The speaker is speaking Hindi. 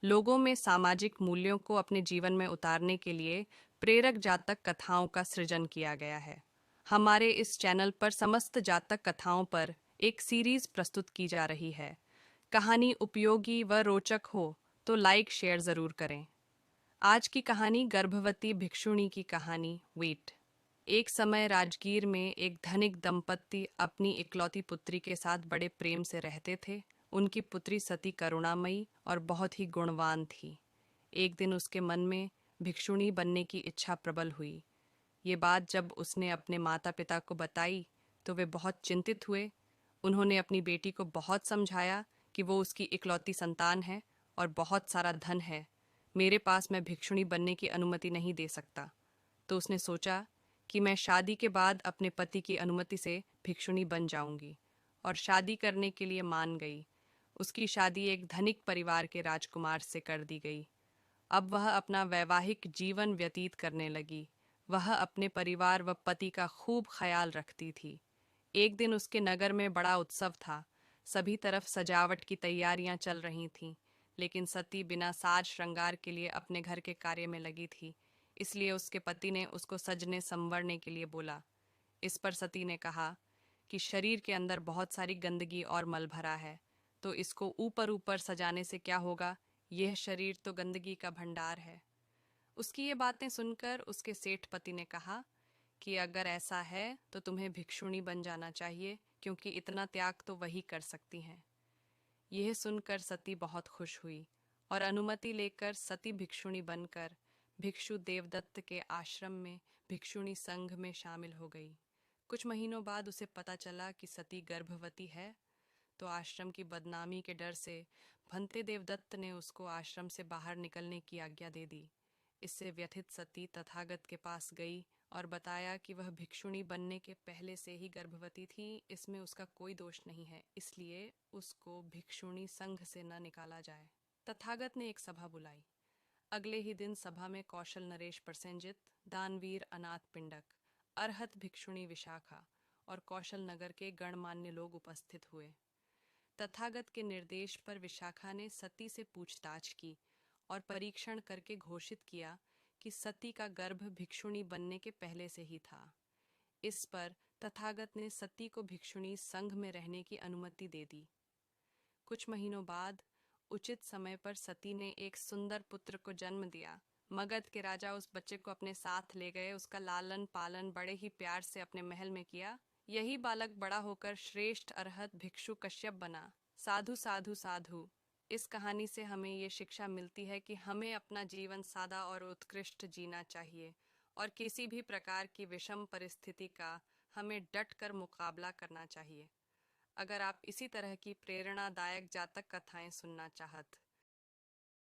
लोगों में सामाजिक मूल्यों को अपने जीवन में उतारने के लिए प्रेरक जातक कथाओं का सृजन किया गया है। हमारे इस चैनल पर समस्त जातक कथाओं पर एक सीरीज प्रस्तुत की जा रही है। कहानी उपयोगी व रोचक हो तो लाइक शेयर जरूर करें। आज की कहानी गर्भवती भिक्षुणी की कहानी वेट। एक समय राजगीर में एक धनिक दंपत्ति अपनी इकलौती पुत्री के साथ बड़े प्रेम से रहते थे। उनकी पुत्री सती करुणामयी और बहुत ही गुणवान थी। एक दिन उसके मन में भिक्षुणी बनने की इच्छा प्रबल हुई। ये बात जब उसने अपने माता पिता को बताई तो वे बहुत चिंतित हुए। उन्होंने अपनी बेटी को बहुत समझाया कि वो उसकी इकलौती संतान है और बहुत सारा धन है। मेरे पास मैं भिक्षुणी बनने की अनुमति नहीं दे सकता। तो उसने सोचा कि मैं शादी के बाद अपने पति की अनुमति से भिक्षुणी बन जाऊंगी, और शादी करने के लिए मान गई। उसकी शादी एक धनिक परिवार के राजकुमार से कर दी गई। अब वह अपना वैवाहिक जीवन व्यतीत करने लगी। वह अपने परिवार व पति का खूब ख्याल रखती थी। एक दिन उसके नगर में बड़ा उत्सव था। सभी तरफ सजावट की तैयारियां चल रही थीं, लेकिन सती बिना साज श्रृंगार के लिए अपने घर के कार्य में लगी थी। इसलिए उसके पति ने उसको सजने संवरने के लिए बोला। इस पर सती ने कहा कि शरीर के अंदर बहुत सारी गंदगी और मल भरा है, तो इसको ऊपर ऊपर सजाने से क्या होगा। यह शरीर तो गंदगी का भंडार है। उसकी ये बातें सुनकर उसके सेठ पति ने कहा कि अगर ऐसा है तो तुम्हें भिक्षुणी बन जाना चाहिए, क्योंकि इतना त्याग तो वही कर सकती हैं। यह सुनकर सती बहुत खुश हुई और अनुमति लेकर सती भिक्षुणी बनकर भिक्षु देवदत्त के आश्रम में भिक्षुणी संघ में शामिल हो गई। कुछ महीनों बाद उसे पता चला कि सती गर्भवती है, तो आश्रम की बदनामी के डर से भंते देवदत्त ने उसको आश्रम से बाहर निकलने की आज्ञा दे दी। इससे व्यथित सती तथागत के पास गई और बताया कि वह भिक्षुणी बनने के पहले से ही गर्भवती थी, इसमें उसका कोई दोष नहीं है, इसलिए उसको भिक्षुणी संघ से न निकाला जाए। तथागत ने एक सभा बुलाई। अगले ही दिन सभा में कौशल नरेश प्रसेनजित, दानवीर अनाथ पिंडक, अरहत भिक्षुणी विशाखा और कौशल नगर के गणमान्य लोग उपस्थित हुए। तथागत के निर्देश पर विशाखा ने सती से पूछताछ की और परीक्षण करके घोषित किया कि सती का गर्भ भिक्षुणी बनने के पहले से ही था। इस पर तथागत ने सती को भिक्षुणी संघ में रहने की अनुमति दे दी। कुछ महीनों बाद उचित समय पर सती ने एक सुंदर पुत्र को जन्म दिया। मगध के राजा उस बच्चे को अपने साथ ले गए। उसका लालन पालन बड़े ही प्यार से अपने महल में किया। यही बालक बड़ा होकर श्रेष्ठ अरहत भिक्षु कश्यप बना। साधु साधु साधु। इस कहानी से हमें ये शिक्षा मिलती है कि हमें अपना जीवन सादा और उत्कृष्ट जीना चाहिए, और किसी भी प्रकार की विषम परिस्थिति का हमें डट कर मुकाबला करना चाहिए। अगर आप इसी तरह की प्रेरणादायक जातक कथाएं सुनना चाहत